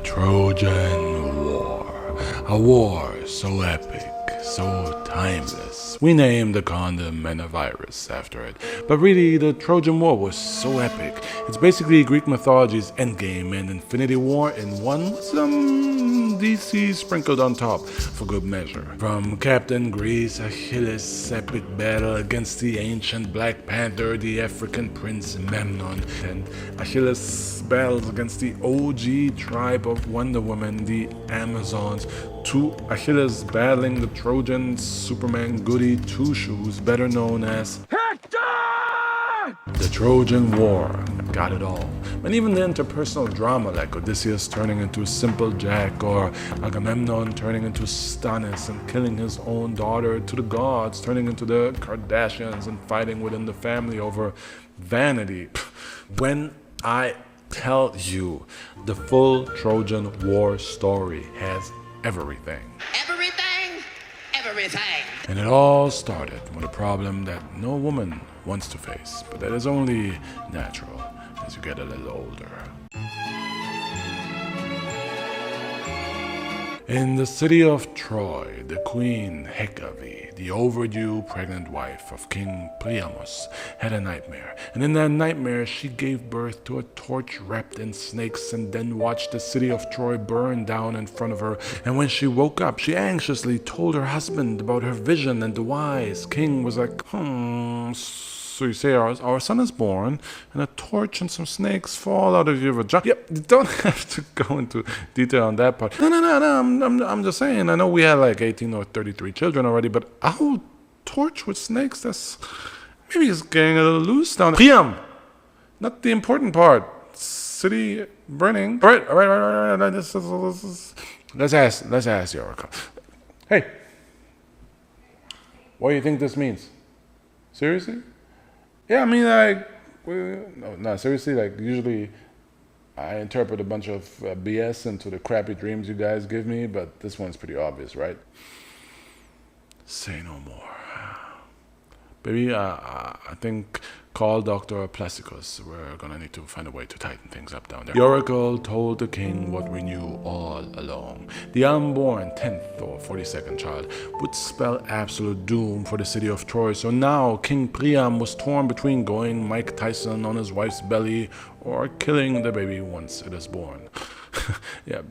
Trojan War. A war so epic, so timeless. We named the condom and a virus after it. But really, the Trojan War was so epic. It's basically Greek mythology's Endgame and Infinity War in one, with some DC sprinkled on top for good measure. From Captain Greece, Achilles' epic battle against the ancient Black Panther, the African prince Memnon, and Achilles' battles against the OG tribe of Wonder Woman, the Amazons, to Achilles battling the Trojan Superman goody Two-Shoes, better known as Hector! The Trojan War got it all. And even the interpersonal drama like Odysseus turning into a simple Jack or Agamemnon turning into Stannis and killing his own daughter, to the gods turning into the Kardashians and fighting within the family over vanity. When I tell you the full Trojan War story has everything. Everything. And it all started with a problem that no woman wants to face, but that is only natural as you get a little older. In the city of Troy, the queen Hecate, the overdue pregnant wife of King Priamos, had a nightmare. And in that nightmare, she gave birth to a torch wrapped in snakes and then watched the city of Troy burn down in front of her. And when she woke up, she anxiously told her husband about her vision, and the wise king was like, so you say our son is born, and a torch and some snakes fall out of your vagina. Yep, you don't have to go into detail on that part. No, I'm just saying, I know we had like 18 or 33 children already, but a whole torch with snakes, that's maybe it's getting a little loose down there. Priam! Not the important part. City burning. All right. Let's ask the oracle. Hey, what do you think this means? Seriously? Yeah, I mean, seriously, like, usually I interpret a bunch of BS into the crappy dreams you guys give me, but this one's pretty obvious, right? Say no more. Baby, I think call Dr. Plasticus. We're gonna need to find a way to tighten things up down there. The oracle told the king what we knew all along. The unborn 10th or 42nd child would spell absolute doom for the city of Troy. So now King Priam was torn between going Mike Tyson on his wife's belly or killing the baby once it is born. Yeah,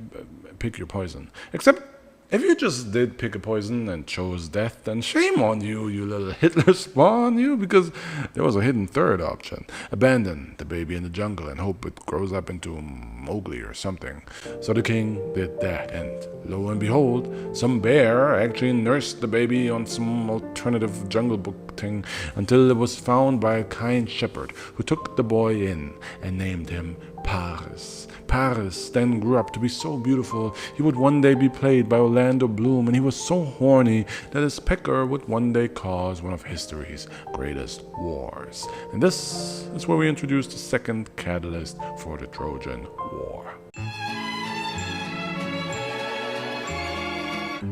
pick your poison. Except if you just did pick a poison and chose death, then shame on you, you little Hitler spawn, you, because there was a hidden third option. Abandon the baby in the jungle and hope it grows up into Mowgli or something. So the king did that, and lo and behold, some bear actually nursed the baby on some alternative Jungle Book thing until it was found by a kind shepherd who took the boy in and named him Paris. Paris then grew up to be so beautiful he would one day be played by Orlando Bloom, and he was so horny that his pecker would one day cause one of history's greatest wars. And this is where we introduce the second catalyst for the Trojan War.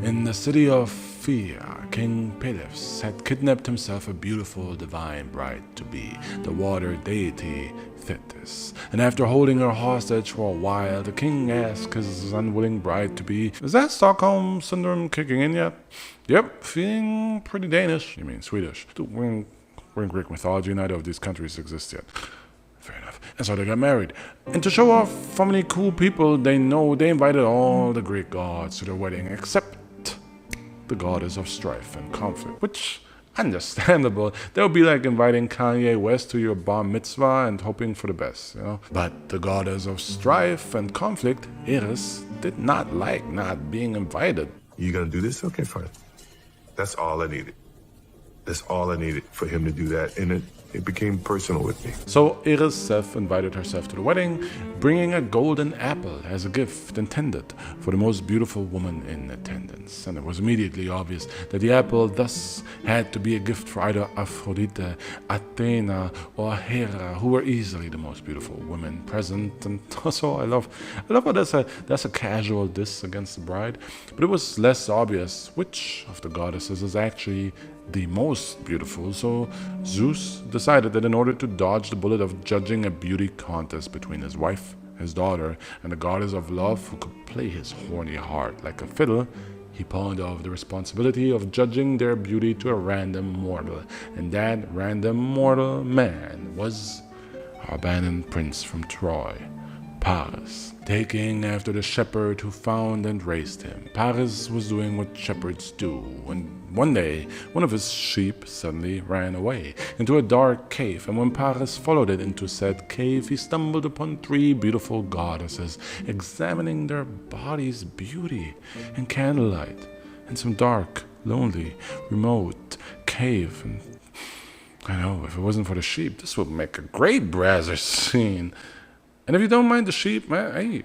In the city of Phthia, King Peleus had kidnapped himself a beautiful divine bride-to-be, the water deity Thetis. And after holding her hostage for a while, the king asked his unwilling bride-to-be, "Is that Stockholm Syndrome kicking in yet?" "Yep, feeling pretty Danish." "You mean Swedish?" We're in Greek mythology, neither of these countries exist yet." Fair enough. And so they got married. And to show off how many cool people they know, they invited all the Greek gods to their wedding, except the goddess of strife and conflict, which, understandable. That would be like inviting Kanye West to your bar mitzvah and hoping for the best, you know? But the goddess of strife and conflict, Eris, did not like not being invited. "You gonna do this? Okay, fine." That's all I needed. That's all I needed for him to do that, and it became personal with me. So Eris self-invited herself to the wedding, bringing a golden apple as a gift intended for the most beautiful woman in attendance. And it was immediately obvious that the apple thus had to be a gift for either Aphrodite, Athena, or Hera, who were easily the most beautiful women present. And also, I love how that's a casual diss against the bride. But it was less obvious which of the goddesses is actually the most beautiful, so Zeus decided that in order to dodge the bullet of judging a beauty contest between his wife his daughter, and the goddess of love who could play his horny heart like a fiddle, he pawned off the responsibility of judging their beauty to a random mortal, and that random mortal man was our abandoned prince from Troy, Paris. Taking after the shepherd who found and raised him, Paris was doing what shepherds do, when one day one of his sheep suddenly ran away into a dark cave, and when Paris followed it into said cave, he stumbled upon 3 beautiful goddesses examining their bodies' beauty in candlelight in some dark, lonely, remote cave. And I know, if it wasn't for the sheep, this would make a great Brazzers scene. And if you don't mind the sheep, man, hey,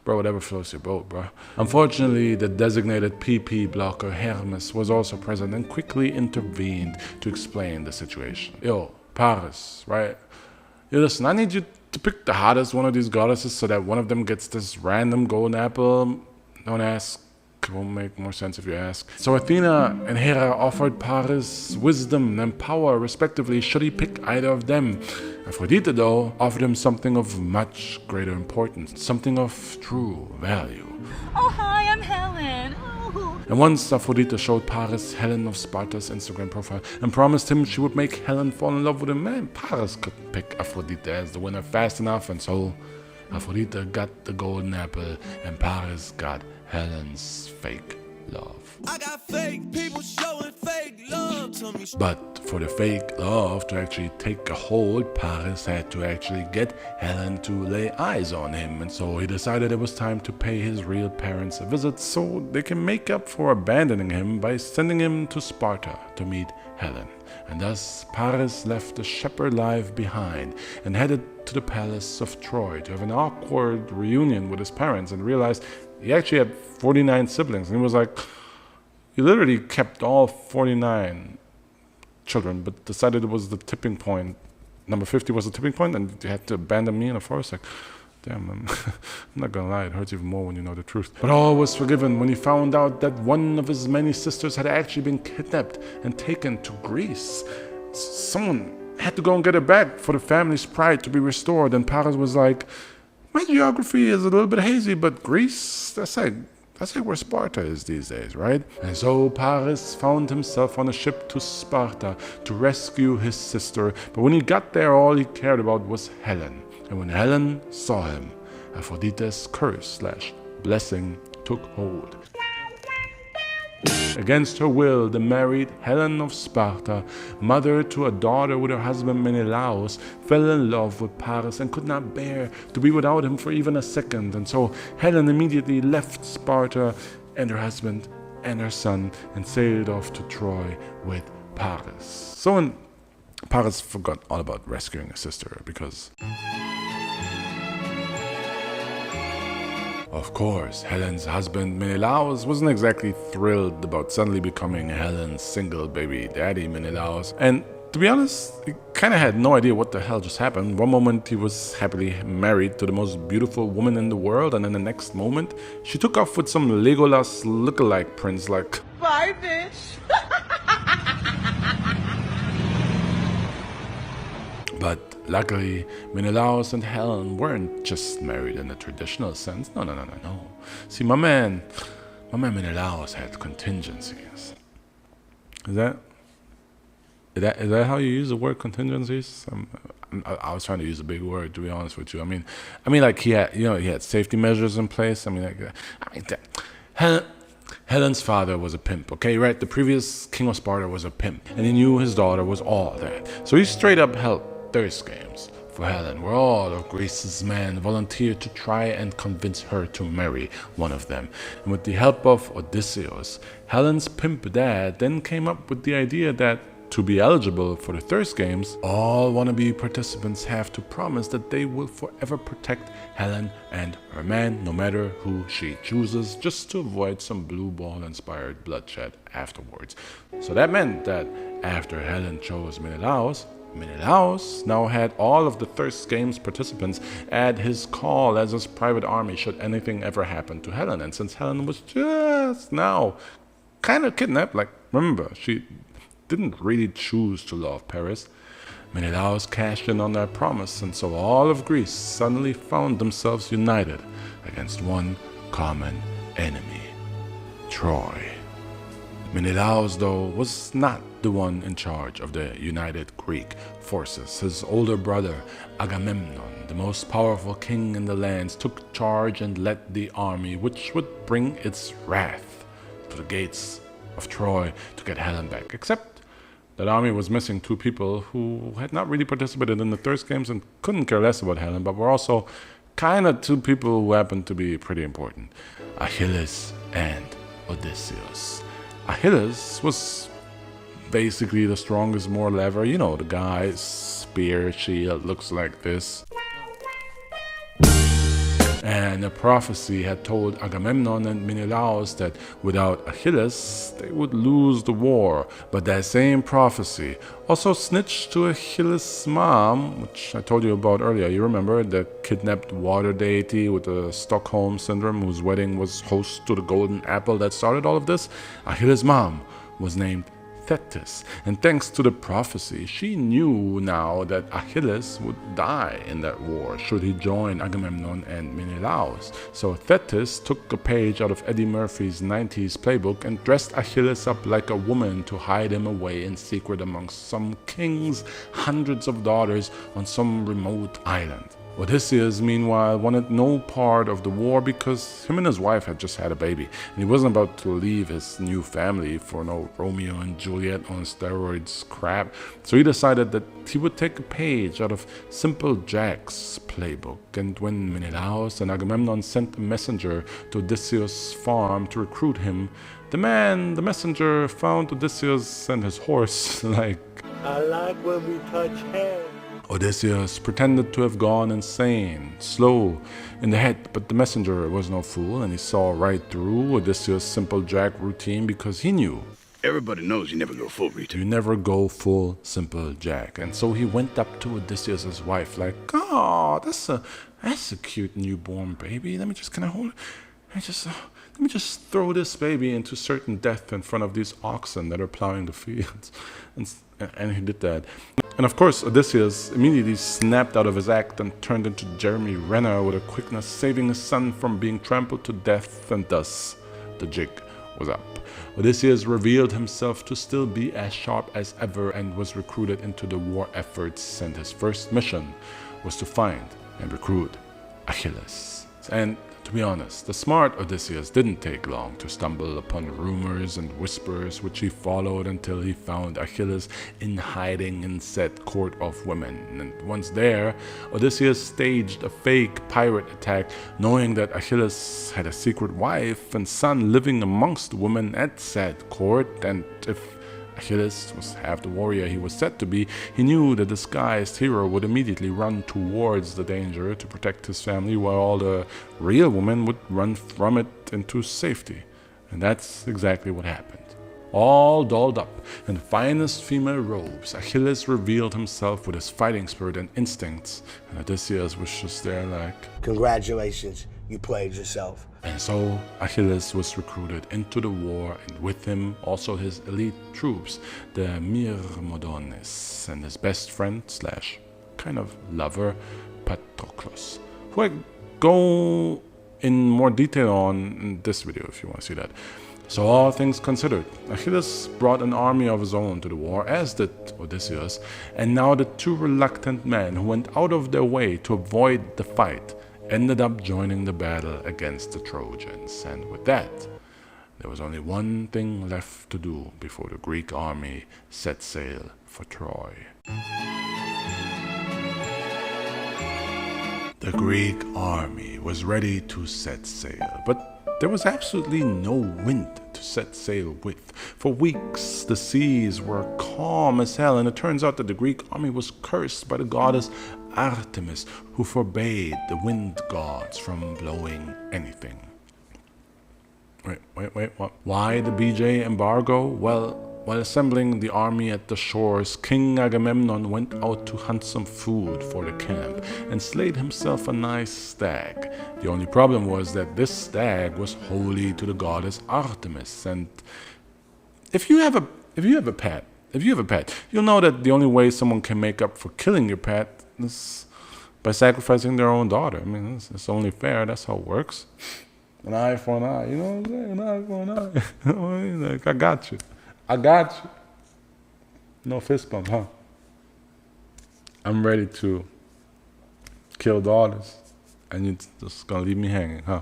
bro, whatever floats your boat, bro. Unfortunately, the designated PP blocker Hermes was also present and quickly intervened to explain the situation. Yo, Paris, right? Yo, listen, I need you to pick the hottest one of these goddesses so that one of them gets this random golden apple. Don't ask. It won't make more sense if you ask. So Athena and Hera offered Paris wisdom and power respectively should he pick either of them. Aphrodite, though, offered him something of much greater importance, something of true value. Oh, hi, I'm Helen. Oh. And once Aphrodite showed Paris Helen of Sparta's Instagram profile and promised him she would make Helen fall in love with him, man, Paris could pick Aphrodite as the winner fast enough, and so Aphrodite got the golden apple and Paris got Helen's fake love. I got fake people showing fake love to me. But for the fake love to actually take a hold, Paris had to actually get Helen to lay eyes on him, and so he decided it was time to pay his real parents a visit so they can make up for abandoning him by sending him to Sparta to meet Helen. And thus Paris left the shepherd life behind and headed to the palace of Troy to have an awkward reunion with his parents, and realized he actually had 49 siblings, and he was like, he literally kept all 49 children, but decided it was the tipping point. Number 50 was the tipping point, and you had to abandon me in a forest. Like, damn, I'm not gonna lie, it hurts even more when you know the truth. But all was forgiven when he found out that one of his many sisters had actually been kidnapped and taken to Greece. Someone had to go and get her back for the family's pride to be restored, and Paris was like, my geography is a little bit hazy, but Greece, that's like where Sparta is these days, right? And so Paris found himself on a ship to Sparta to rescue his sister. But when he got there, all he cared about was Helen. And when Helen saw him, Aphrodite's curse/blessing took hold. Against her will, the married Helen of Sparta, mother to a daughter with her husband Menelaus, fell in love with Paris and could not bear to be without him for even a second. And so Helen immediately left Sparta and her husband and her son and sailed off to Troy with Paris. So when Paris forgot all about rescuing her sister because, of course, Helen's husband Menelaus wasn't exactly thrilled about suddenly becoming Helen's single baby daddy Menelaus. And to be honest, he kind of had no idea what the hell just happened. One moment he was happily married to the most beautiful woman in the world, and then the next moment she took off with some Legolas lookalike prince like, Bye, bitch. But luckily, Menelaus and Helen weren't just married in the traditional sense. No. See, my man Menelaus had contingencies. Is that how you use the word contingencies? I was trying to use a big word, to be honest with you. I mean, like he had safety measures in place. Helen's father was a pimp, okay, right? The previous king of Sparta was a pimp, and he knew his daughter was all that. So he straight up held thirst games for Helen, where all of Greece's men volunteered to try and convince her to marry one of them. And with the help of Odysseus, Helen's pimp dad then came up with the idea that to be eligible for the thirst games, all wannabe participants have to promise that they will forever protect Helen and her man, no matter who she chooses, just to avoid some blue ball-inspired bloodshed afterwards. So that meant that after Helen chose Menelaus now had all of the Thirst Games participants at his call as his private army should anything ever happen to Helen. And since Helen was just now kind of kidnapped, like, remember, she didn't really choose to love Paris. Menelaus cashed in on that promise, and so all of Greece suddenly found themselves united against one common enemy, Troy. Menelaus, though, was not the one in charge of the united Greek forces. His older brother, Agamemnon, the most powerful king in the lands, took charge and led the army which would bring its wrath to the gates of Troy to get Helen back. Except that army was missing two people who had not really participated in the Thirst Games and couldn't care less about Helen, but were also kind of two people who happened to be pretty important: Achilles and Odysseus. Achilles was basically the strongest mortal ever. You know, the guy's spear shield looks like this. And a prophecy had told Agamemnon and Menelaus that without Achilles, they would lose the war. But that same prophecy also snitched to Achilles' mom, which I told you about earlier. You remember the kidnapped water deity with the Stockholm Syndrome, whose wedding was host to the golden apple that started all of this? Achilles' mom was named Thetis, and thanks to the prophecy, she knew now that Achilles would die in that war should he join Agamemnon and Menelaus. So Thetis took a page out of Eddie Murphy's 90s playbook and dressed Achilles up like a woman to hide him away in secret amongst some king's hundreds of daughters on some remote island. Odysseus, meanwhile, wanted no part of the war because him and his wife had just had a baby, and he wasn't about to leave his new family for no Romeo and Juliet on steroids crap. So he decided that he would take a page out of Simple Jack's playbook, and when Menelaus and Agamemnon sent a messenger to Odysseus' farm to recruit him, the messenger found Odysseus and his horse like... I like when we touch hands. Odysseus pretended to have gone insane, slow in the head, but the messenger was no fool, and he saw right through Odysseus' Simple Jack routine because he knew. Everybody knows you never go full retard. You never go full Simple Jack. And so he went up to Odysseus' wife like, "Oh, that's a cute newborn baby. Let me just let me just throw this baby into certain death in front of these oxen that are plowing the fields." And he did that. And of course, Odysseus immediately snapped out of his act and turned into Jeremy Renner with a quickness, saving his son from being trampled to death, and thus the jig was up. Odysseus revealed himself to still be as sharp as ever and was recruited into the war efforts, and his first mission was to find and recruit Achilles. And to be honest, the smart Odysseus didn't take long to stumble upon rumors and whispers, which he followed until he found Achilles in hiding in said court of women. And once there, Odysseus staged a fake pirate attack, knowing that Achilles had a secret wife and son living amongst the women at said court, and if Achilles was half the warrior he was said to be, he knew the disguised hero would immediately run towards the danger to protect his family, while all the real women would run from it into safety. And that's exactly what happened. All dolled up in the finest female robes, Achilles revealed himself with his fighting spirit and instincts, and Odysseus was just there like, Congratulations, you played yourself. And so Achilles was recruited into the war, and with him also his elite troops, the Myrmidons, and his best friend / kind of lover, Patroclus, who I go in more detail on in this video if you want to see that. So all things considered, Achilles brought an army of his own to the war, as did Odysseus, and now the two reluctant men who went out of their way to avoid the fight ended up joining the battle against the Trojans. And with that, there was only one thing left to do before the Greek army set sail for Troy. The Greek army was ready to set sail, but there was absolutely no wind to set sail with. For weeks, the seas were calm as hell, and it turns out that the Greek army was cursed by the goddess Artemis, who forbade the wind gods from blowing anything. Wait, what? Why the BJ embargo? Well, while assembling the army at the shores, King Agamemnon went out to hunt some food for the camp and slayed himself a nice stag. The only problem was that this stag was holy to the goddess Artemis, and if you have a pet if you have a pet, you'll know that the only way someone can make up for killing your pet is by sacrificing their own daughter. I mean, it's only fair. That's how it works. An eye for an eye. You know what I'm saying? An eye for an eye. You know what I mean? Like, I got you. I got you. No fist bump, huh? I'm ready to kill daughters, and you're just gonna leave me hanging, huh?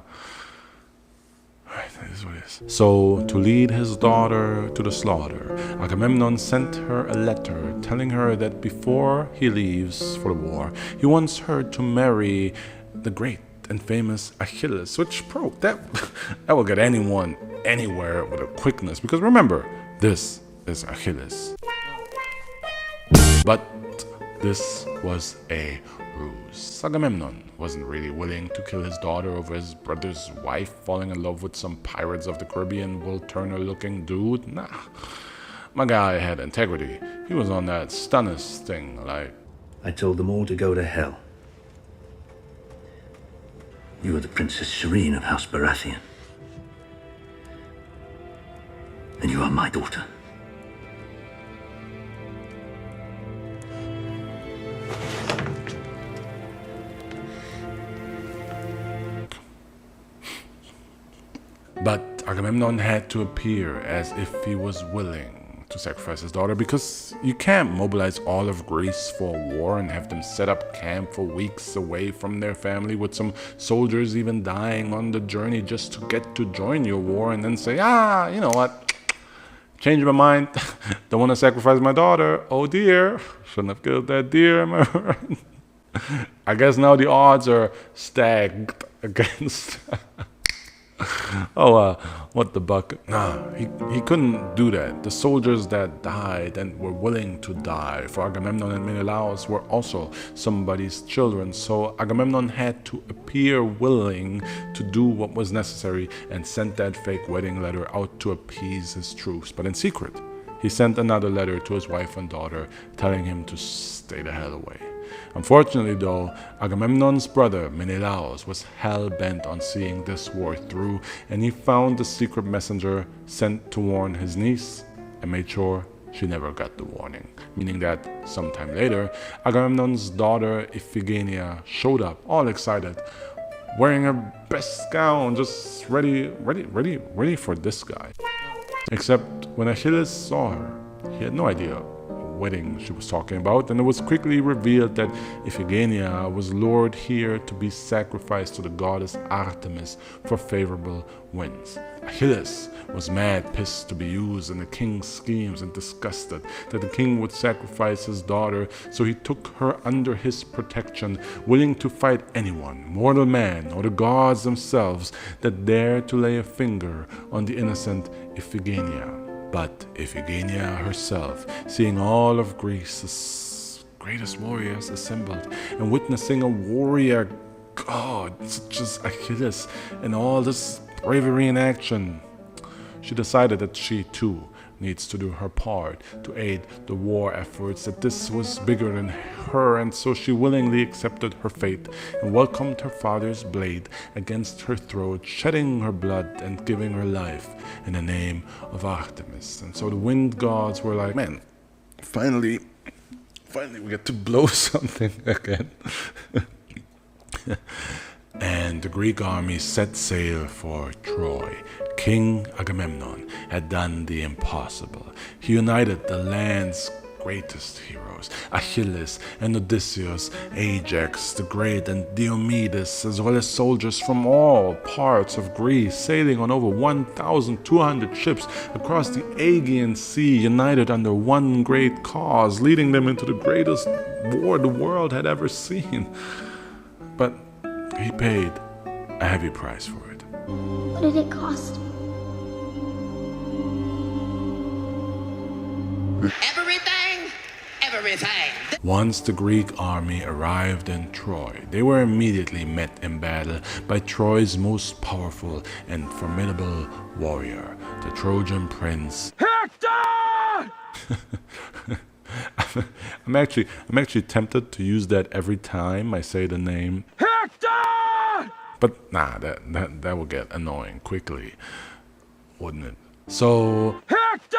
Alright, that is what it is. So, to lead his daughter to the slaughter, Agamemnon sent her a letter telling her that before he leaves for the war, he wants her to marry the great and famous Achilles, which, bro, that will get anyone anywhere with a quickness, because remember, this is Achilles. But this was a ruse. Agamemnon wasn't really willing to kill his daughter over his brother's wife falling in love with some Pirates of the Caribbean Will Turner looking dude. Nah. My guy had integrity. He was on that Stannis thing, like... I told them all to go to hell. You are the Princess Shireen of House Baratheon. And you are my daughter. But Agamemnon had to appear as if he was willing to sacrifice his daughter, because you can't mobilize all of Greece for a war and have them set up camp for weeks away from their family, with some soldiers even dying on the journey just to get to join your war, and then say, you know what, change my mind, don't want to sacrifice my daughter, oh dear, shouldn't have killed that deer, am I right? I guess now the odds are stacked against... what the buck? Nah, he couldn't do that. The soldiers that died and were willing to die for Agamemnon and Menelaus were also somebody's children, so Agamemnon had to appear willing to do what was necessary and sent that fake wedding letter out to appease his troops. But in secret, he sent another letter to his wife and daughter telling him to stay the hell away. Unfortunately, though, Agamemnon's brother Menelaus was hell-bent on seeing this war through, and he found the secret messenger sent to warn his niece and made sure she never got the warning, meaning that sometime later, Agamemnon's daughter Iphigenia showed up all excited, wearing her best gown, just ready for this guy. Except when Achilles saw her, he had no idea wedding she was talking about, and it was quickly revealed that Iphigenia was lured here to be sacrificed to the goddess Artemis for favorable winds. Achilles was mad pissed to be used in the king's schemes and disgusted that the king would sacrifice his daughter, so he took her under his protection, willing to fight anyone, mortal man or the gods themselves, that dared to lay a finger on the innocent Iphigenia. But Iphigenia herself, seeing all of Greece's greatest warriors assembled and witnessing a warrior god such as Achilles and all this bravery in action, she decided that she too needs to do her part to aid the war efforts, that this was bigger than her, and so she willingly accepted her fate and welcomed her father's blade against her throat, shedding her blood and giving her life in the name of Artemis. And so the wind gods were like, man, finally we get to blow something again. And the Greek army set sail for Troy. King Agamemnon had done the impossible. He united the land's greatest heroes, Achilles and Odysseus, Ajax the Great and Diomedes, as well as soldiers from all parts of Greece, sailing on over 1,200 ships across the Aegean Sea, united under one great cause, leading them into the greatest war the world had ever seen. But he paid a heavy price for it. What did it cost? Everything. Once the Greek army arrived in Troy, they were immediately met in battle by Troy's most powerful and formidable warrior, the Trojan prince Hector! I'm actually tempted to use that every time I say the name Hector! But nah, that will get annoying quickly, wouldn't it? So Hector!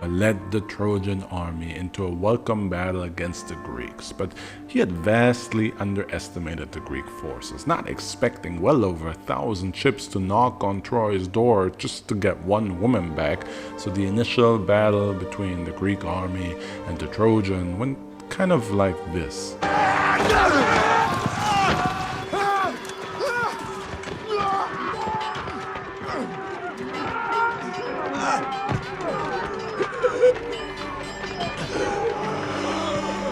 led the Trojan army into a welcome battle against the Greeks, but he had vastly underestimated the Greek forces, not expecting well over 1,000 ships to knock on Troy's door just to get one woman back. So the initial battle between the Greek army and the Trojan went kind of like this.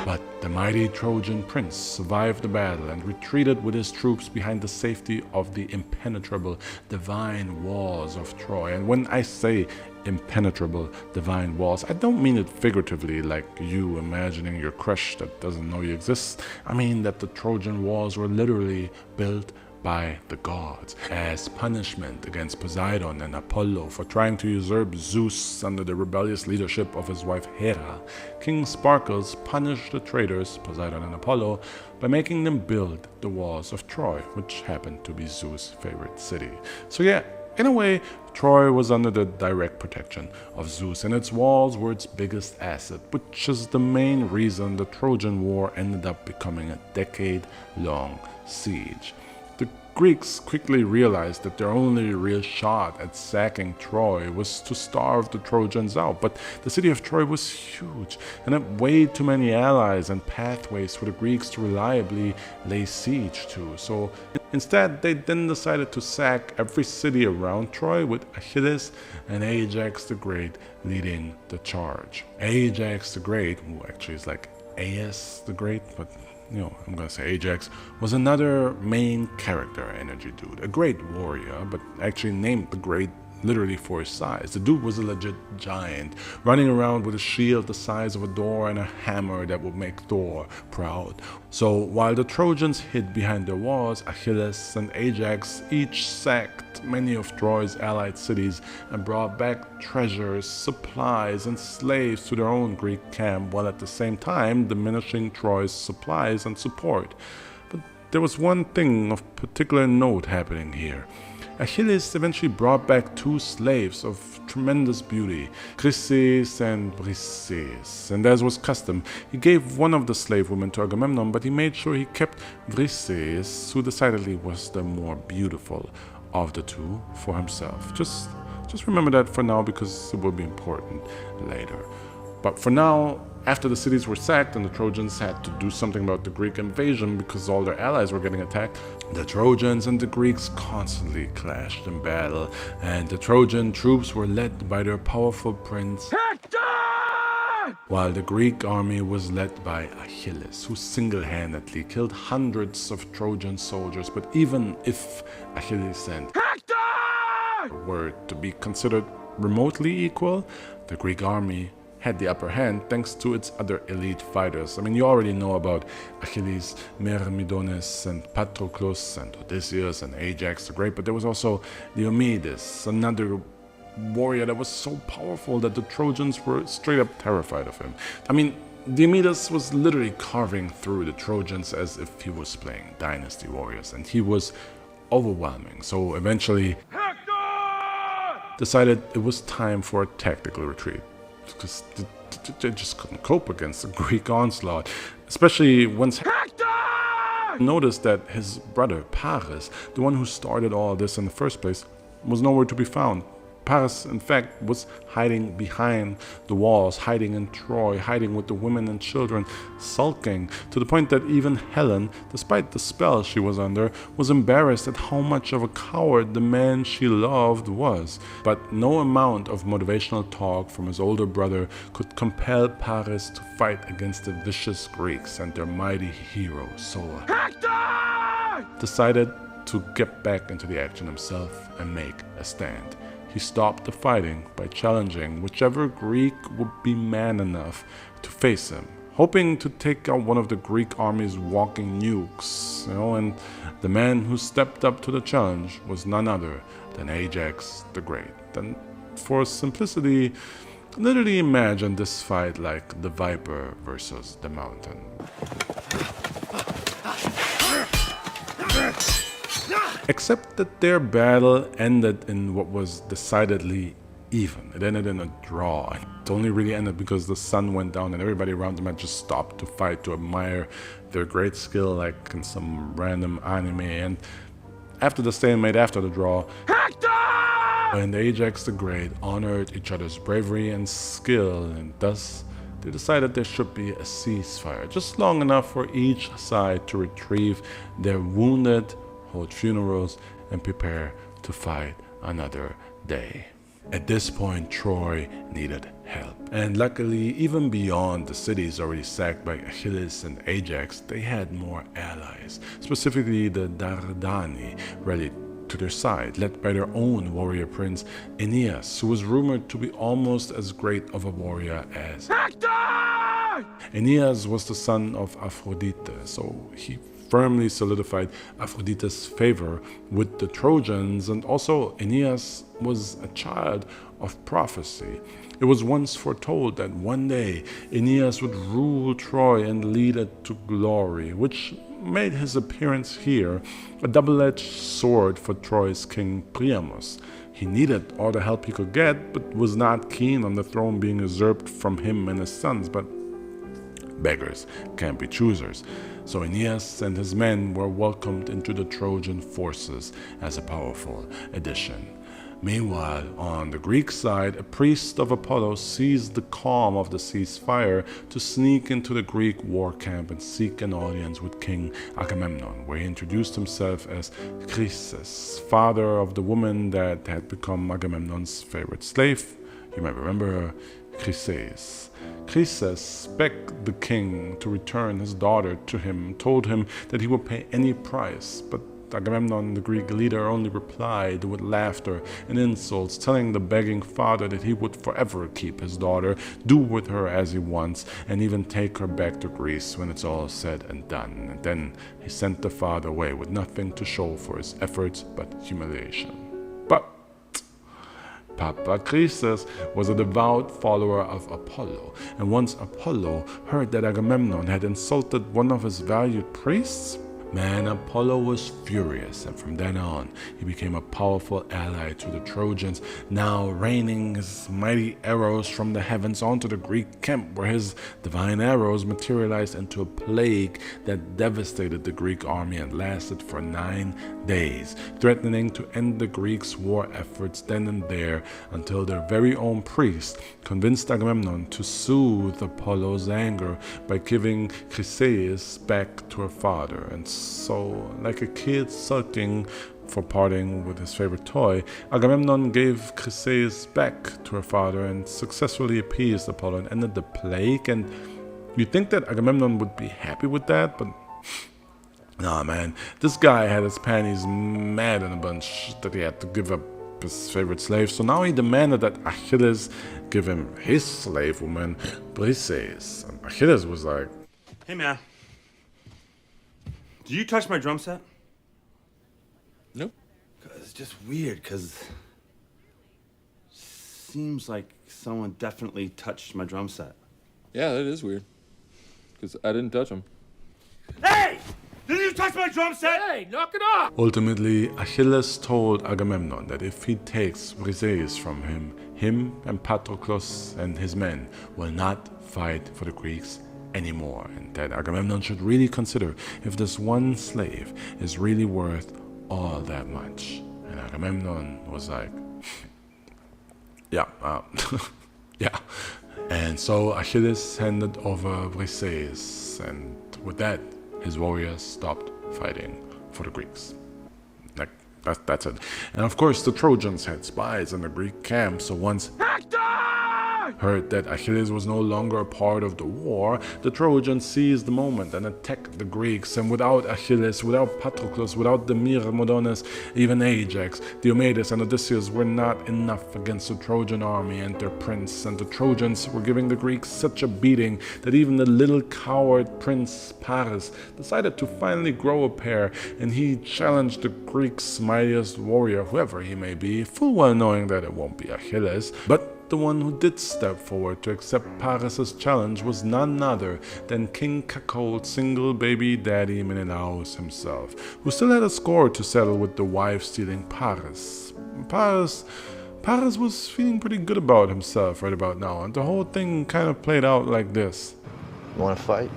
But the mighty Trojan prince survived the battle and retreated with his troops behind the safety of the impenetrable divine walls of Troy. And when I say impenetrable divine walls, I don't mean it figuratively like you imagining your crush that doesn't know you exist. I mean that the Trojan walls were literally built by the gods as punishment against Poseidon and Apollo for trying to usurp Zeus under the rebellious leadership of his wife Hera. King Sparkles punished the traitors, Poseidon and Apollo, by making them build the walls of Troy, which happened to be Zeus' favorite city. So yeah, in a way, Troy was under the direct protection of Zeus, and its walls were its biggest asset, which is the main reason the Trojan War ended up becoming a decade-long siege. The Greeks quickly realized that their only real shot at sacking Troy was to starve the Trojans out, but the city of Troy was huge and had way too many allies and pathways for the Greeks to reliably lay siege to. So instead, they then decided to sack every city around Troy, with Achilles and Ajax the Great leading the charge. Ajax the Great, who actually is like Aias the Great, but I'm gonna say Ajax, was another main character energy dude, a great warrior, but actually named the Great literally for his size. The dude was a legit giant, running around with a shield the size of a door and a hammer that would make Thor proud. So while the Trojans hid behind their walls, Achilles and Ajax each sacked many of Troy's allied cities and brought back treasures, supplies, and slaves to their own Greek camp, while at the same time diminishing Troy's supplies and support. But there was one thing of particular note happening here. Achilles eventually brought back two slaves of tremendous beauty, Chryses and Briseis, and as was custom, he gave one of the slave women to Agamemnon, but he made sure he kept Briseis, who decidedly was the more beautiful of the two, for himself. Just remember that for now, because it will be important later. But for now, after the cities were sacked and the Trojans had to do something about the Greek invasion because all their allies were getting attacked, the Trojans and the Greeks constantly clashed in battle, and the Trojan troops were led by their powerful prince Hector, while the Greek army was led by Achilles, who single-handedly killed hundreds of Trojan soldiers. But even if Achilles and Hector were to be considered remotely equal, the Greek army had the upper hand thanks to its other elite fighters. I mean, you already know about Achilles, Myrmidones, and Patroclus, and Odysseus, and Ajax the Great, but there was also Diomedes, another warrior that was so powerful that the Trojans were straight up terrified of him. I mean, Diomedes was literally carving through the Trojans as if he was playing Dynasty Warriors, and he was overwhelming. So eventually, Hector decided it was time for a tactical retreat, because they just couldn't cope against the Greek onslaught, especially once Hector noticed that his brother Paris, the one who started all this in the first place, was nowhere to be found. Paris, in fact, was hiding behind the walls, hiding in Troy, hiding with the women and children, sulking, to the point that even Helen, despite the spell she was under, was embarrassed at how much of a coward the man she loved was. But no amount of motivational talk from his older brother could compel Paris to fight against the vicious Greeks and their mighty hero, so Hector decided to get back into the action himself and make a stand. He stopped the fighting by challenging whichever Greek would be man enough to face him, hoping to take out one of the Greek army's walking nukes, and the man who stepped up to the challenge was none other than Ajax the Great. And for simplicity, literally imagine this fight like the Viper versus the Mountain. Except that their battle ended in what was decidedly even. It ended in a draw. It only really ended because the sun went down and everybody around them had just stopped to fight, to admire their great skill like in some random anime. And after the stalemate, after the draw, and Ajax the Great honored each other's bravery and skill, and thus they decided there should be a ceasefire, just long enough for each side to retrieve their wounded, hold funerals, and prepare to fight another day. At this point, Troy needed help. And luckily, even beyond the cities already sacked by Achilles and Ajax, they had more allies, specifically the Dardani, rallied to their side, led by their own warrior prince, Aeneas, who was rumored to be almost as great of a warrior as Hector! Aeneas was the son of Aphrodite, so he firmly solidified Aphrodite's favor with the Trojans, and also Aeneas was a child of prophecy. It was once foretold that one day Aeneas would rule Troy and lead it to glory, which made his appearance here a double-edged sword for Troy's king Priamos. He needed all the help he could get, but was not keen on the throne being usurped from him and his sons, but beggars can't be choosers. So Aeneas and his men were welcomed into the Trojan forces as a powerful addition. Meanwhile, on the Greek side, a priest of Apollo seized the calm of the ceasefire to sneak into the Greek war camp and seek an audience with King Agamemnon, where he introduced himself as Chryses, father of the woman that had become Agamemnon's favorite slave. You might remember her, Chryses. Chryses begged the king to return his daughter to him, told him that he would pay any price, but Agamemnon, the Greek leader, only replied with laughter and insults, telling the begging father that he would forever keep his daughter, do with her as he wants, and even take her back to Greece when it's all said and done. And then he sent the father away with nothing to show for his efforts but humiliation. But Papa Chryses was a devout follower of Apollo, and once Apollo heard that Agamemnon had insulted one of his valued priests, man, Apollo was furious, and from then on, he became a powerful ally to the Trojans, now raining his mighty arrows from the heavens onto the Greek camp, where his divine arrows materialized into a plague that devastated the Greek army and lasted for 9 days, threatening to end the Greeks' war efforts then and there, until their very own priest convinced Agamemnon to soothe Apollo's anger by giving Chryseis back to her father. And so, like a kid sulking for parting with his favorite toy, Agamemnon gave Chryseis back to her father and successfully appeased Apollo and ended the plague. And you'd think that Agamemnon would be happy with that, but nah, man, this guy had his panties mad in a bunch that he had to give up his favorite slave, so now he demanded that Achilles give him his slave woman, Briseis. And Achilles was like, "Hey man, did you touch my drum set?" Nope. It's just weird, because seems like someone definitely touched my drum set. Yeah, that is weird. Because I didn't touch him. Hey! Did you touch my drum set? Hey, knock it off! ultimately, Achilles told Agamemnon that if he takes Briseis from him and Patroclus and his men will not fight for the Greeks anymore, and that Agamemnon should really consider if this one slave is really worth all that much. And Agamemnon was like, yeah, yeah. And so Achilles handed over Briseis, and with that, his warriors stopped fighting for the Greeks. Like, that's it. And of course, the Trojans had spies in the Greek camp, so once Hector heard that Achilles was no longer a part of the war, the Trojans seized the moment and attacked the Greeks. And without Achilles, without Patroclus, without the Myrmidons, even Ajax, Diomedes, and Odysseus were not enough against the Trojan army and their prince. And the Trojans were giving the Greeks such a beating that even the little coward Prince Paris decided to finally grow a pair, and he challenged the Greeks' mightiest warrior, whoever he may be, full well knowing that it won't be Achilles. But the one who did step forward to accept Paris' challenge was none other than King Cacold's single baby daddy Menelaus himself, who still had a score to settle with the wife-stealing Paris. Paris was feeling pretty good about himself right about now, and the whole thing kind of played out like this. You want to fight?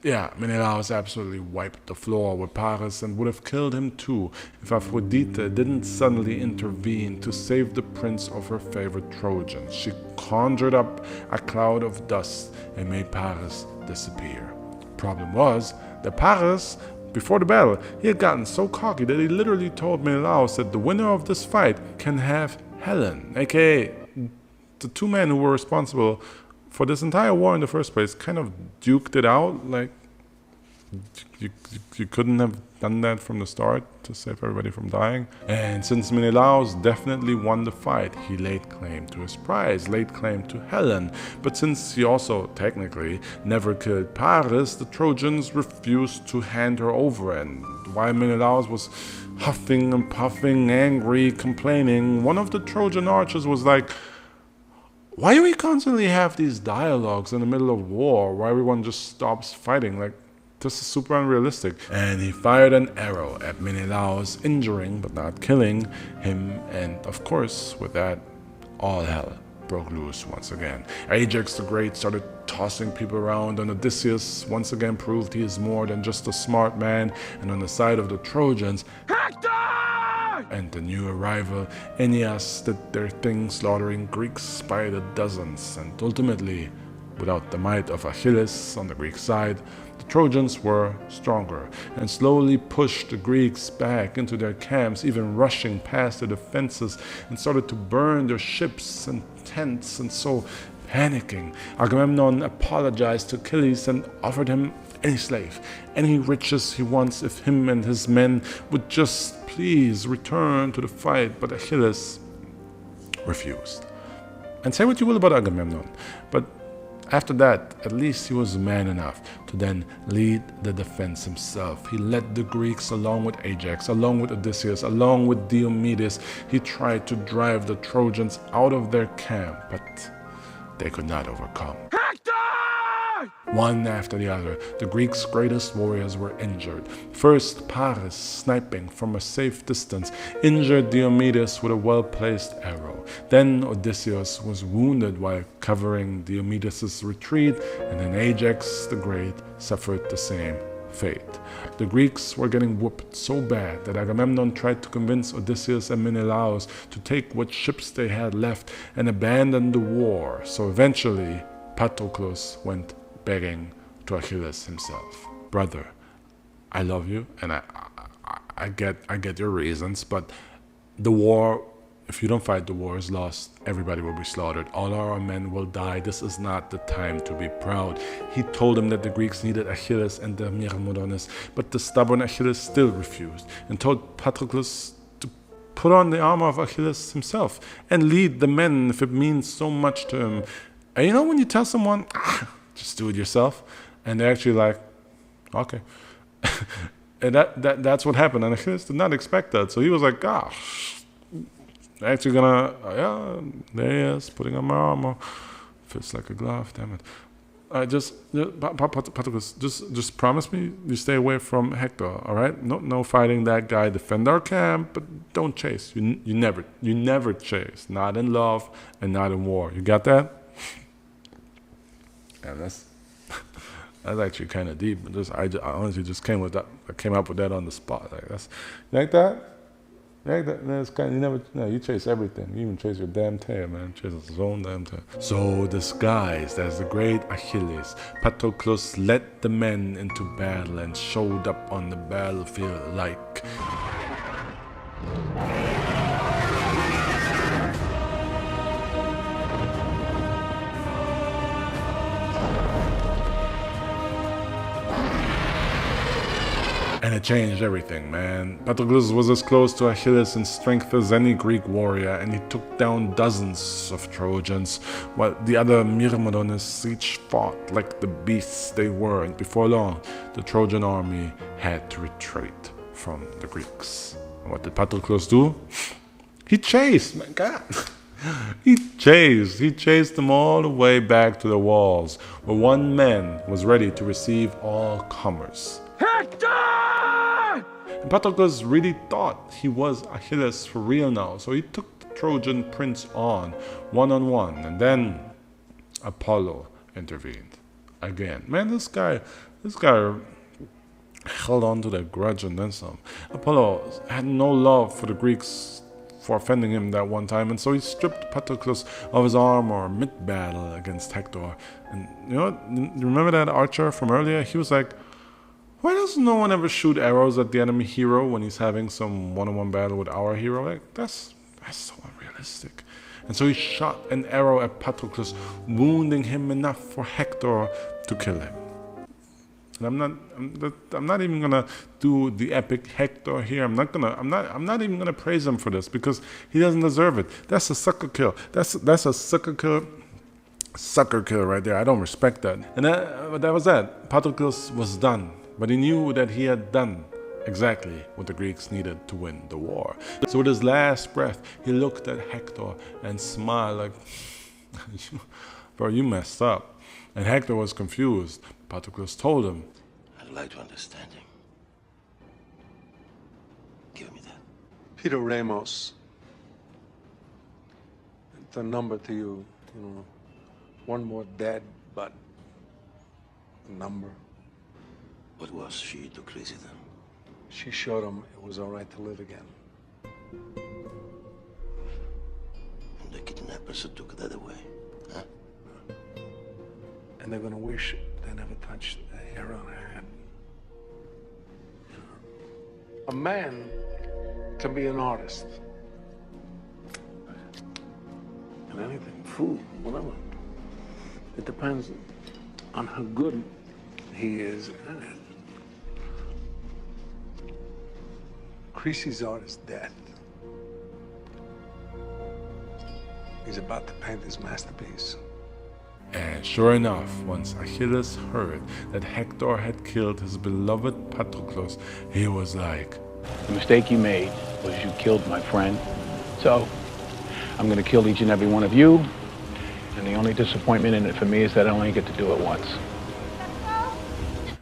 Yeah, Menelaus absolutely wiped the floor with Paris and would have killed him too if Aphrodite didn't suddenly intervene to save the prince of her favorite Trojans. She conjured up a cloud of dust and made Paris disappear. Problem was that Paris, before the battle, he had gotten so cocky that he literally told Menelaus that the winner of this fight can have Helen, aka the two men who were responsible for this entire war in the first place, kind of duked it out. Like, you couldn't have done that from the start to save everybody from dying. And since Menelaus definitely won the fight, he laid claim to his prize, laid claim to Helen. But since he also technically never killed Paris, the Trojans refused to hand her over. And while Menelaus was huffing and puffing, angry, complaining, one of the Trojan archers was like, why do we constantly have these dialogues in the middle of war where everyone just stops fighting? Like, this is super unrealistic. And he fired an arrow at Menelaus, injuring but not killing him. And of course, with that, all hell broke loose once again. Ajax the Great started tossing people around, and Odysseus once again proved he is more than just a smart man. And on the side of the Trojans, Hector! And the new arrival, Aeneas, did their thing, slaughtering Greeks by the dozens. And ultimately, without the might of Achilles on the Greek side, the Trojans were stronger and slowly pushed the Greeks back into their camps, even rushing past the defenses, and started to burn their ships and tents. And so, panicking, Agamemnon apologized to Achilles and offered him any slave, any riches he wants if him and his men would just please return to the fight. But Achilles refused. And say what you will about Agamemnon, but after that, at least he was man enough to then lead the defense himself. He led the Greeks along with Ajax, along with Odysseus, along with Diomedes. He tried to drive the Trojans out of their camp, but they could not overcome. One after the other, the Greeks' greatest warriors were injured. First, Paris, sniping from a safe distance, injured Diomedes with a well-placed arrow. Then Odysseus was wounded while covering Diomedes' retreat, and then Ajax the Great suffered the same fate. The Greeks were getting whooped so bad that Agamemnon tried to convince Odysseus and Menelaus to take what ships they had left and abandon the war. So eventually, Patroclus went begging to Achilles himself. Brother, I love you, and I get your reasons, but the war, if you don't fight, the war is lost. Everybody will be slaughtered. All our men will die. This is not the time to be proud. He told him that the Greeks needed Achilles and the Myrmidons, but the stubborn Achilles still refused and told Patroclus to put on the armor of Achilles himself and lead the men if it means so much to him. And you know when you tell someone, just do it yourself, and they're actually like, okay. And that's what happened, and Achilles did not expect that. So he was like, gosh, actually gonna, yeah, there he is, putting on my armor. Fits like a glove, damn it. Patroclus, just promise me you stay away from Hector, all right? No fighting that guy. Defend our camp, but don't chase. You never chase. Not in love and not in war. You got that? And that's actually kind of deep. I honestly just came with that. I came up with that on the spot. Like that's, you like that? You like that? That's kind of, you chase everything. You even chase your damn tail, man. Chases his own damn tail. So disguised as the great Achilles, Patroclus led the men into battle and showed up on the battlefield like. And it changed everything, man. Patroclus was as close to Achilles in strength as any Greek warrior, and he took down dozens of Trojans, while the other Myrmidons each fought like the beasts they were, and before long, the Trojan army had to retreat from the Greeks. And what did Patroclus do? He chased, my God. He chased them all the way back to the walls, where one man was ready to receive all comers. Hector! And Patroclus really thought he was Achilles for real now, so he took the Trojan prince on one-on-one, and then Apollo intervened again. Man, this guy held on to that grudge and then some. Apollo had no love for the Greeks for offending him that one time, and so he stripped Patroclus of his armor mid-battle against Hector. And you know, you remember that archer from earlier? He was like, why does no one ever shoot arrows at the enemy hero when he's having some one-on-one battle with our hero? Like, that's so unrealistic. And so he shot an arrow at Patroclus, wounding him enough for Hector to kill him. And I'm not even gonna do the epic Hector here. I'm not even gonna praise him for this because he doesn't deserve it. That's a sucker kill. That's a sucker kill right there. I don't respect that. And that was that. Patroclus was done, but he knew that he had done exactly what the Greeks needed to win the war. So with his last breath, he looked at Hector and smiled like, bro, you messed up. And Hector was confused. Patroclus told him, I'd like to understand him. Give me that. Peter Ramos. It's a number to you, you know. One more dead, but a number. What was she to crazy then? She showed him it was all right to live again. And the kidnappers who took that away, huh? And they're gonna wish they never touched the hair on her head. A man can be an artist. And anything, food, whatever. It depends on how good he is at it. Creasy's art is dead. He's about to paint his masterpiece. And sure enough, once Achilles heard that Hector had killed his beloved Patroclus, he was like, the mistake you made was you killed my friend. So, I'm gonna kill each and every one of you. And the only disappointment in it for me is that I only get to do it once.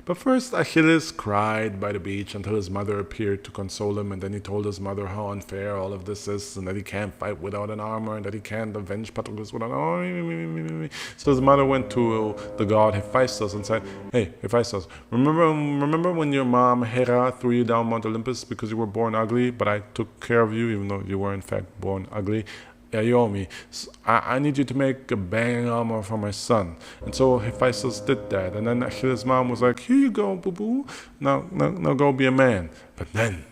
But first, Achilles cried by the beach until his mother appeared to console him, and then he told his mother how unfair all of this is, and that he can't fight without an armor, and that he can't avenge Patroclus without an armor. So his mother went to the god Hephaestus and said, hey, Hephaestus, remember when your mom Hera threw you down Mount Olympus because you were born ugly, but I took care of you even though you were in fact born ugly? Yeah, you owe me. So I need you to make a banging armor for my son. And so Hephaestus did that. And then Achilles' mom was like, here you go, boo-boo. Now go be a man. But then,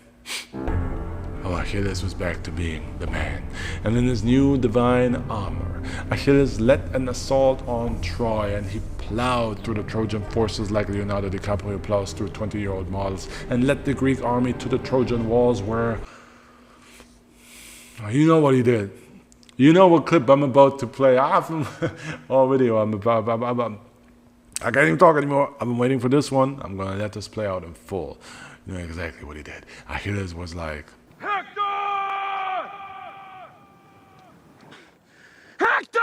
Achilles was back to being the man. And in his new divine armor, Achilles led an assault on Troy, and he plowed through the Trojan forces like Leonardo DiCaprio plows through 20-year-old models, and led the Greek army to the Trojan walls where... You know what he did. You know what clip I'm about to play. I can't even talk anymore. I've been waiting for this one. I'm going to let this play out in full. You know exactly what he did. Achilles was like, Hector! Hector!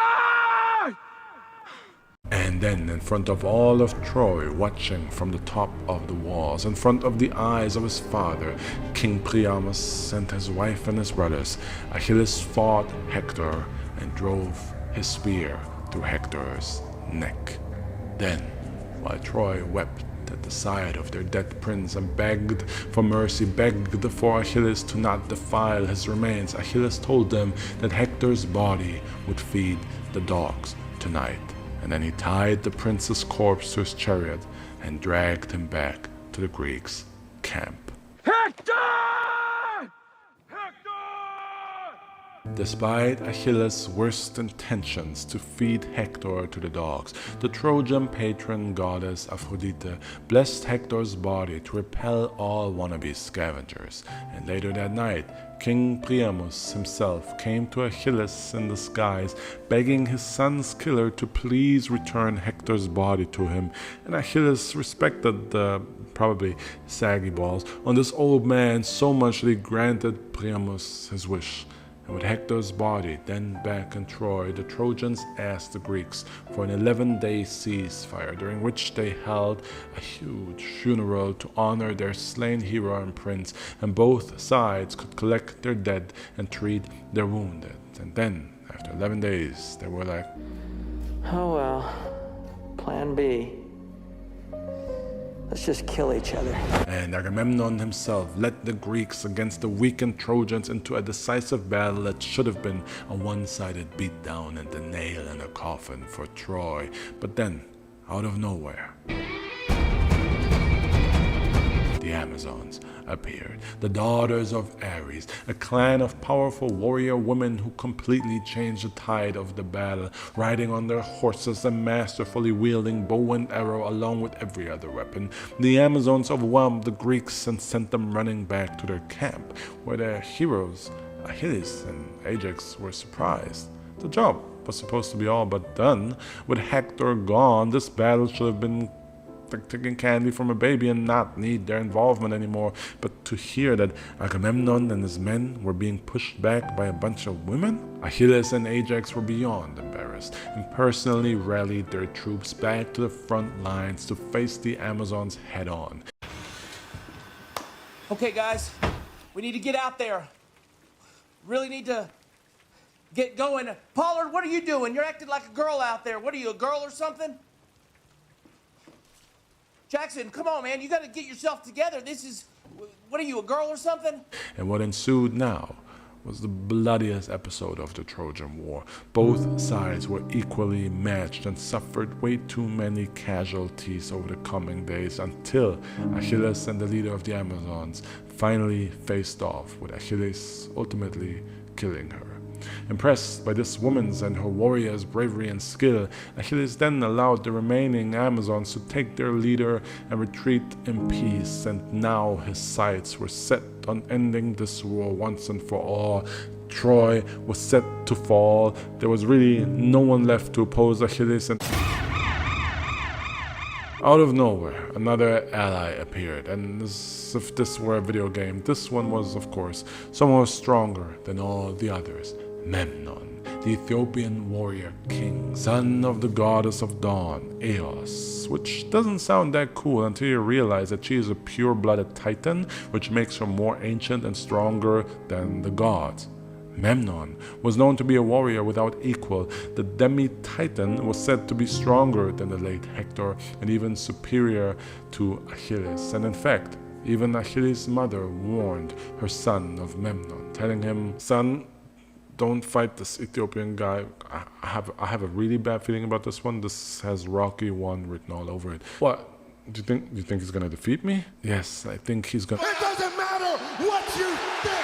And then in front of all of Troy, watching from the top of the walls, in front of the eyes of his father, King Priamus and his wife and his brothers, Achilles fought Hector and drove his spear through Hector's neck. Then, while Troy wept at the side of their dead prince and begged for mercy, begged for Achilles to not defile his remains, Achilles told them that Hector's body would feed the dogs tonight. And then he tied the prince's corpse to his chariot and dragged him back to the Greeks' camp. Hector! Despite Achilles' worst intentions to feed Hector to the dogs, the Trojan patron goddess Aphrodite blessed Hector's body to repel all wannabe scavengers. And later that night, King Priamus himself came to Achilles in disguise, begging his son's killer to please return Hector's body to him. And Achilles respected the probably saggy balls on this old man so much that he granted Priamus his wish. And with Hector's body then back in Troy, the Trojans asked the Greeks for an 11-day ceasefire, during which they held a huge funeral to honor their slain hero and prince, and both sides could collect their dead and treat their wounded. And then, after 11 days, they were like, Oh well. Plan B. Let's just kill each other. and Agamemnon himself led the Greeks against the weakened Trojans into a decisive battle that should have been a one-sided beatdown and the nail in a coffin for Troy. But then, out of nowhere, the Amazons appeared, the daughters of Ares, a clan of powerful warrior women who completely changed the tide of the battle, riding on their horses and masterfully wielding bow and arrow along with every other weapon. The Amazons overwhelmed the Greeks and sent them running back to their camp, where their heroes, Achilles and Ajax, were surprised. The job was supposed to be all but done. With Hector gone, this battle should have been like taking candy from a baby and not need their involvement anymore. But to hear that Agamemnon and his men were being pushed back by a bunch of women, Achilles and Ajax were beyond embarrassed and personally rallied their troops back to the front lines to face the Amazons head on. Okay, guys, we need to get out there. Really need to get going. Pollard, what are you doing? You're acting like a girl out there. What are you, a girl or something? Jackson, come on, man. You got to get yourself together. What are you, a girl or something? And what ensued now was the bloodiest episode of the Trojan War. Both sides were equally matched and suffered way too many casualties over the coming days until Achilles and the leader of the Amazons finally faced off, with Achilles ultimately killing her. Impressed by this woman's and her warriors' bravery and skill, Achilles then allowed the remaining Amazons to take their leader and retreat in peace, and now his sights were set on ending this war once and for all. Troy was set to fall. There was really no one left to oppose Achilles, and out of nowhere, another ally appeared, and as if this were a video game, this one was, of course, someone stronger than all the others. Memnon, the Ethiopian warrior king, son of the goddess of dawn, Eos, which doesn't sound that cool until you realize that she is a pure-blooded titan, which makes her more ancient and stronger than the gods. Memnon was known to be a warrior without equal. The demi-titan was said to be stronger than the late Hector and even superior to Achilles, and in fact, even Achilles' mother warned her son of Memnon, telling him, "Son, don't fight this Ethiopian guy. I have a really bad feeling about this one. This has Rocky 1 written all over it." What? Do you think he's gonna defeat me? Yes, I think he's gonna. It doesn't matter what you think!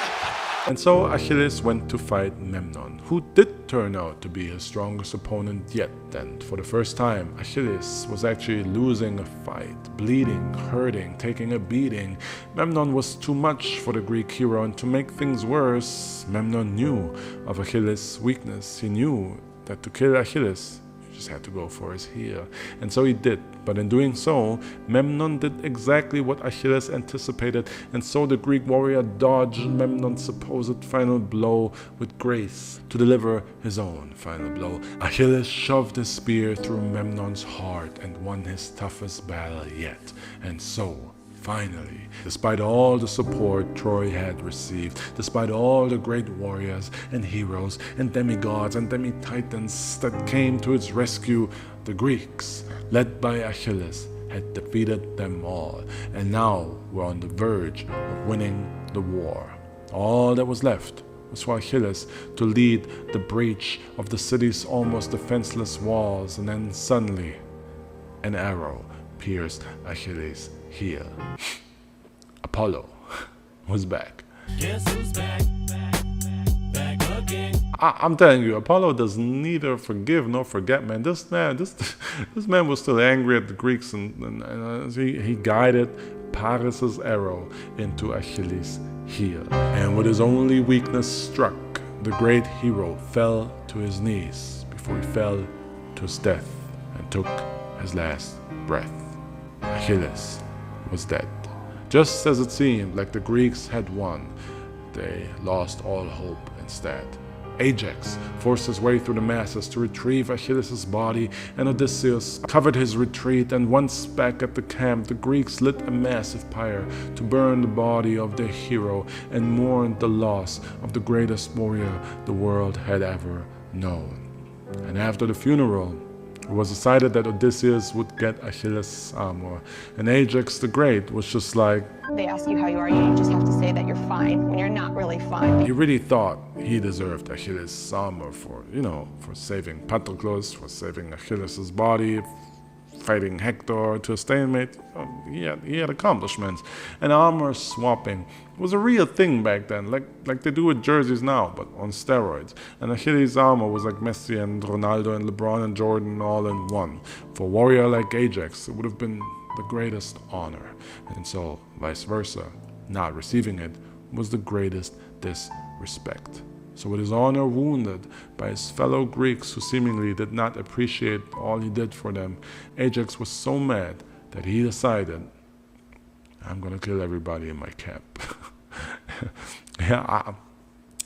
And so Achilles went to fight Memnon, who did turn out to be his strongest opponent yet. And for the first time, Achilles was actually losing a fight, bleeding, hurting, taking a beating. Memnon was too much for the Greek hero, and to make things worse, Memnon knew of Achilles' weakness. He knew that to kill Achilles, you just had to go for his heel. And so he did. But in doing so, Memnon did exactly what Achilles anticipated, and so the Greek warrior dodged Memnon's supposed final blow with grace to deliver his own final blow. Achilles shoved his spear through Memnon's heart and won his toughest battle yet. And so, finally, despite all the support Troy had received, despite all the great warriors and heroes and demigods and demi-titans that came to its rescue, the Greeks, led by Achilles, had defeated them all, and now were on the verge of winning the war. All that was left was for Achilles to lead the breach of the city's almost defenseless walls, and then suddenly an arrow pierced Achilles' heel. Apollo was back. Guess who's back? Back again. I'm telling you, Apollo does neither forgive nor forget, man. This man was still angry at the Greeks, and he guided Paris's arrow into Achilles' heel. And with his only weakness struck, the great hero fell to his knees before he fell to his death and took his last breath. Achilles was dead. Just as it seemed like the Greeks had won, they lost all hope instead. Ajax forced his way through the masses to retrieve Achilles' body, and Odysseus covered his retreat, and once back at the camp, the Greeks lit a massive pyre to burn the body of their hero and mourned the loss of the greatest warrior the world had ever known. And after the funeral, it was decided that Odysseus would get Achilles' armor, and Ajax the Great was just like, They ask you how you are, you just have to say that you're fine when you're not really fine. he really thought he deserved Achilles' armor for saving Patroclus, for saving Achilles' body, fighting Hector to a stalemate. He had accomplishments. And armor swapping was a real thing back then, like they do with jerseys now, but on steroids. And Achilles' armor was like Messi and Ronaldo and LeBron and Jordan all in one. For a warrior like Ajax, it would have been the greatest honor. And so, vice versa, not receiving it was the greatest disrespect. So with his honor wounded by his fellow Greeks who seemingly did not appreciate all he did for them, Ajax was so mad that he decided, I'm gonna kill everybody in my camp. Yeah,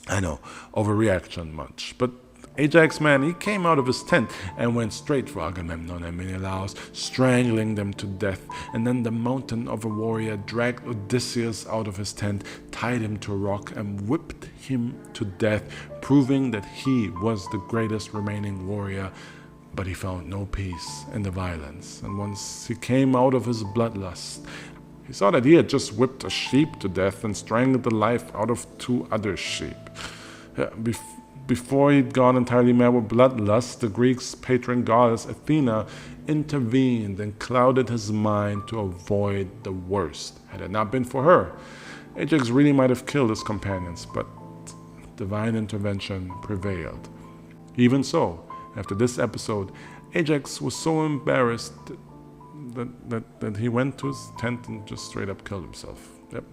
I know, overreaction much, but Ajax, man, he came out of his tent and went straight for Agamemnon and Menelaus, strangling them to death. And then the mountain of a warrior dragged Odysseus out of his tent, tied him to a rock, and whipped him to death, proving that he was the greatest remaining warrior. But he found no peace in the violence. And once he came out of his bloodlust, he saw that he had just whipped a sheep to death and strangled the life out of 2 other sheep. Before he'd gone entirely mad with bloodlust, the Greeks' patron goddess Athena intervened and clouded his mind to avoid the worst. Had it not been for her, Ajax really might have killed his companions, but divine intervention prevailed. Even so, after this episode, Ajax was so embarrassed that he went to his tent and just straight up killed himself. Yep.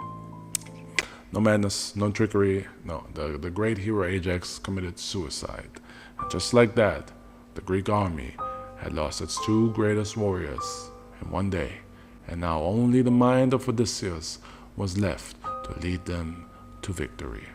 No madness, no trickery, no. The great hero Ajax committed suicide. And just like that, the Greek army had lost its 2 greatest warriors in one day, and now only the mind of Odysseus was left to lead them to victory.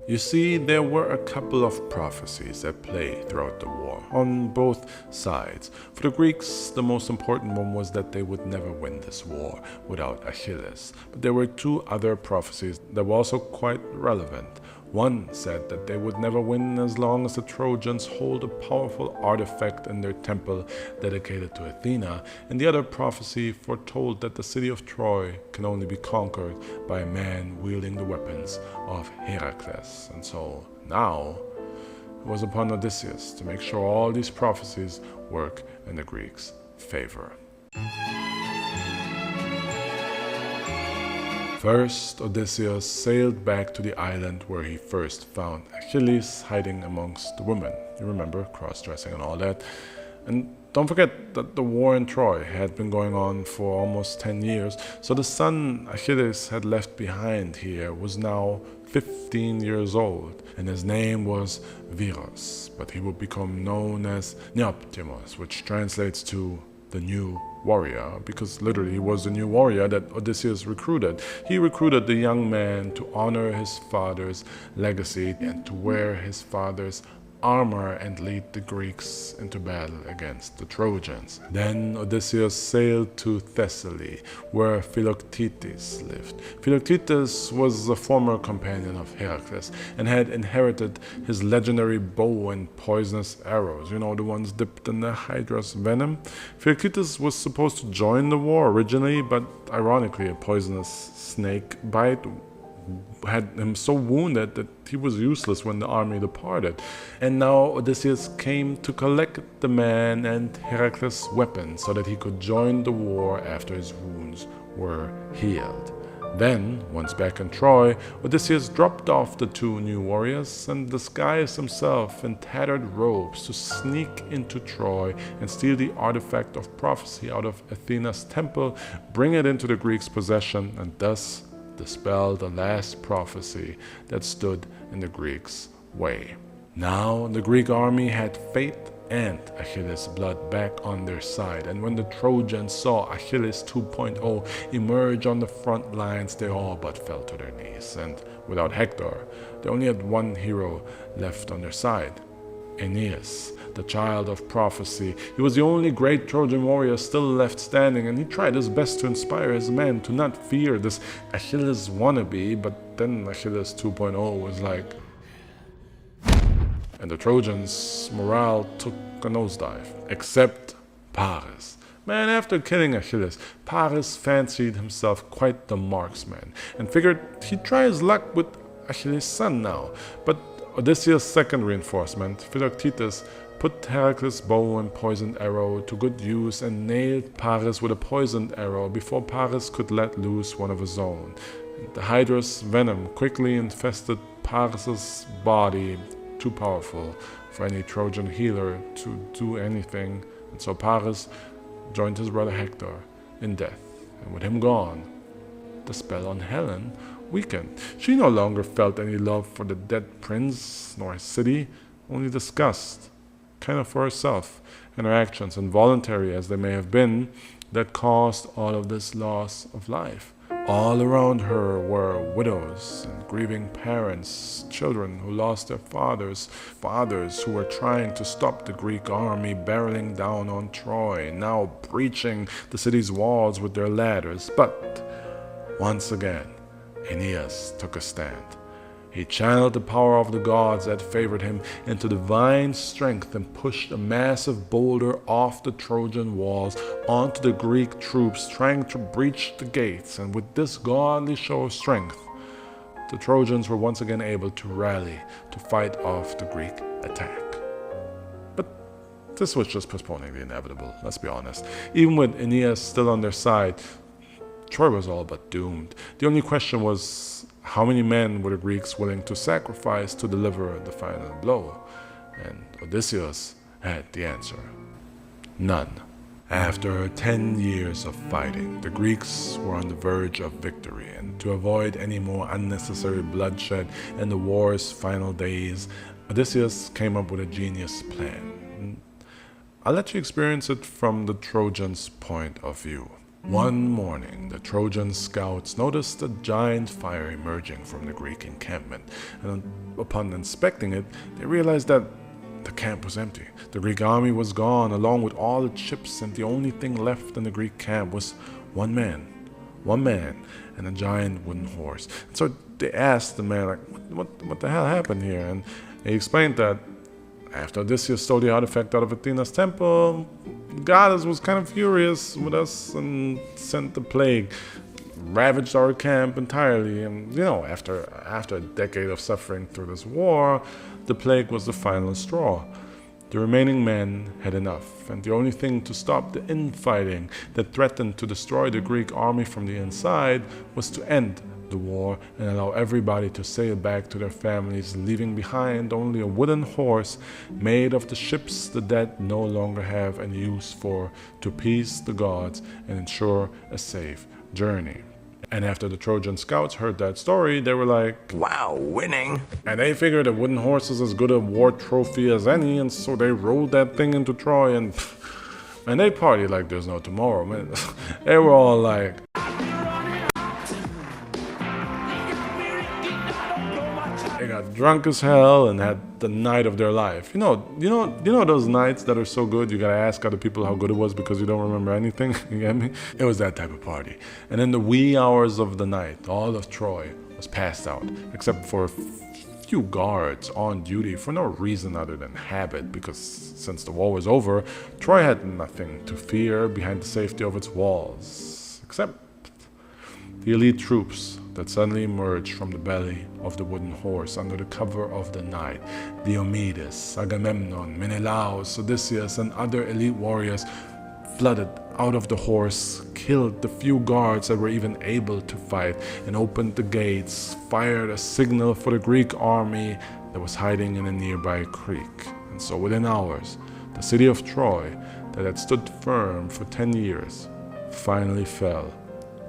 You see, there were a couple of prophecies at play throughout the war, on both sides. For the Greeks, the most important one was that they would never win this war without Achilles. But there were 2 other prophecies that were also quite relevant. One said that they would never win as long as the Trojans hold a powerful artifact in their temple dedicated to Athena, and the other prophecy foretold that the city of Troy can only be conquered by a man wielding the weapons of Heracles. And so now it was upon Odysseus to make sure all these prophecies work in the Greeks' favor. First, Odysseus sailed back to the island where he first found Achilles hiding amongst the women. You remember, cross-dressing and all that. And don't forget that the war in Troy had been going on for almost 10 years, so the son Achilles had left behind here was now 15 years old, and his name was Viros, but he would become known as Neoptimos, which translates to the new warrior, because literally he was the new warrior that Odysseus recruited. He recruited the young man to honor his father's legacy and to wear his father's armor and lead the Greeks into battle against the Trojans. Then Odysseus sailed to Thessaly, where Philoctetes lived. Philoctetes was a former companion of Heracles and had inherited his legendary bow and poisonous arrows, you know, the ones dipped in the Hydra's venom. Philoctetes was supposed to join the war originally, but ironically a poisonous snake bite had him so wounded that he was useless when the army departed. And now Odysseus came to collect the man and Heracles' weapons so that he could join the war after his wounds were healed. Then, once back in Troy, Odysseus dropped off the 2 new warriors and disguised himself in tattered robes to sneak into Troy and steal the artifact of prophecy out of Athena's temple, bring it into the Greeks' possession, and thus dispel the last prophecy that stood in the Greeks' way. Now the Greek army had faith and Achilles' blood back on their side. And when the Trojans saw Achilles 2.0 emerge on the front lines, they all but fell to their knees. And without Hector, they only had one hero left on their side, Aeneas, the child of prophecy. He was the only great Trojan warrior still left standing, and he tried his best to inspire his men to not fear this Achilles wannabe, but then Achilles 2.0 was like... And the Trojans' morale took a nosedive, except Paris. Man, after killing Achilles, Paris fancied himself quite the marksman, and figured he'd try his luck with Achilles' son now. But Odysseus' second reinforcement, Philoctetes, put Heracles' bow and poisoned arrow to good use and nailed Paris with a poisoned arrow before Paris could let loose one of his own. The Hydra's venom quickly infested Paris' body, too powerful for any Trojan healer to do anything, and so Paris joined his brother Hector in death, and with him gone, the spell on Helen weakened. She no longer felt any love for the dead prince nor his city, only disgust, kind of for herself and her actions, involuntary as they may have been, that caused all of this loss of life. All around her were widows and grieving parents, children who lost their fathers who were trying to stop the Greek army barreling down on Troy, now breaching the city's walls with their ladders. But once again, Aeneas took a stand. He channeled the power of the gods that favored him into divine strength and pushed a massive boulder off the Trojan walls onto the Greek troops trying to breach the gates. And with this godly show of strength, the Trojans were once again able to rally to fight off the Greek attack. But this was just postponing the inevitable, let's be honest. Even with Aeneas still on their side, Troy was all but doomed. The only question was, how many men were the Greeks willing to sacrifice to deliver the final blow? And Odysseus had the answer. None. After 10 years of fighting, the Greeks were on the verge of victory, and to avoid any more unnecessary bloodshed in the war's final days, Odysseus came up with a genius plan. I'll let you experience it from the Trojans' point of view. One morning, the Trojan scouts noticed a giant fire emerging from the Greek encampment, and upon inspecting it, they realized that the camp was empty. The Greek army was gone, along with all its ships, and the only thing left in the Greek camp was one man and a giant wooden horse. And so they asked the man, like, what the hell happened here? And he explained that after Odysseus stole the artifact out of Athena's temple, the goddess was kind of furious with us and sent the plague, ravaged our camp entirely. And, you know, after a decade of suffering through this war, the plague was the final straw. The remaining men had enough, and the only thing to stop the infighting that threatened to destroy the Greek army from the inside was to end the war and allow everybody to sail back to their families, leaving behind only a wooden horse made of the ships the dead no longer have any use for, to appease the gods and ensure a safe journey. And after the Trojan scouts heard that story, they were like, wow, winning. And they figured a wooden horse is as good a war trophy as any, and so they rolled that thing into Troy, and they partied like there's no tomorrow, man. They were all like, they got drunk as hell and had the night of their life. You know those nights that are so good you gotta ask other people how good it was because you don't remember anything. You get me? It was that type of party. And in the wee hours of the night, all of Troy was passed out, except for a few guards on duty for no reason other than habit, because since the war was over, Troy had nothing to fear behind the safety of its walls, except the elite troops that suddenly emerged from the belly of the wooden horse under the cover of the night. Diomedes, Agamemnon, Menelaus, Odysseus, and other elite warriors flooded out of the horse, killed the few guards that were even able to fight, and opened the gates, fired a signal for the Greek army that was hiding in a nearby creek. And so within hours, the city of Troy, that had stood firm for 10 years, finally fell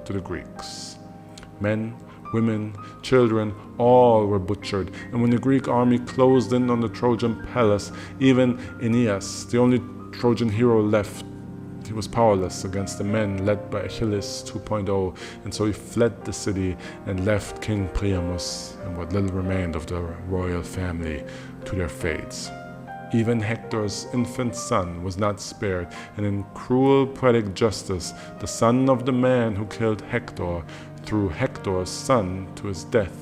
to the Greeks. Men women, children, all were butchered. And when the Greek army closed in on the Trojan palace, even Aeneas, the only Trojan hero left, he was powerless against the men led by Achilles 2.0, and so he fled the city and left King Priamus and what little remained of the royal family to their fates. Even Hector's infant son was not spared, and in cruel poetic justice, the son of the man who killed Hector threw Hector's son to his death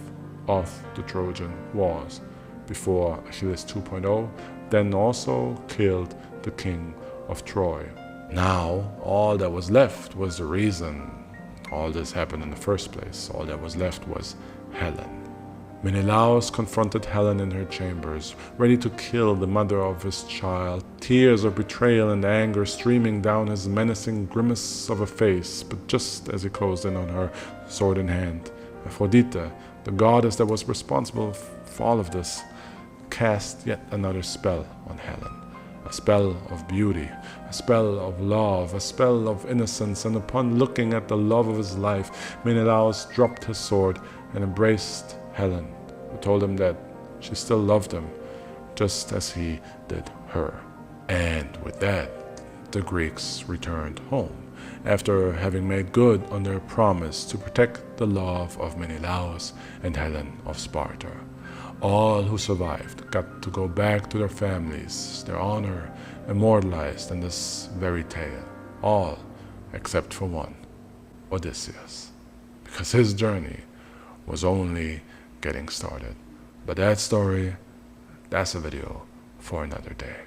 off the Trojan wars, before Achilles 2.0 then also killed the king of Troy. Now, all that was left was the reason all this happened in the first place. All that was left was Helen. Menelaus confronted Helen in her chambers, ready to kill the mother of his child, tears of betrayal and anger streaming down his menacing grimace of a face. But just as he closed in on her, sword in hand, Aphrodite, the goddess that was responsible for all of this, cast yet another spell on Helen. A spell of beauty, a spell of love, a spell of innocence, and upon looking at the love of his life, Menelaus dropped his sword and embraced Helen, who told him that she still loved him, just as he did her. And with that, the Greeks returned home, after having made good on their promise to protect the love of Menelaus and Helen of Sparta. All who survived got to go back to their families, their honor immortalized in this very tale. All except for one, Odysseus, because his journey was only getting started. But that story, that's a video for another day.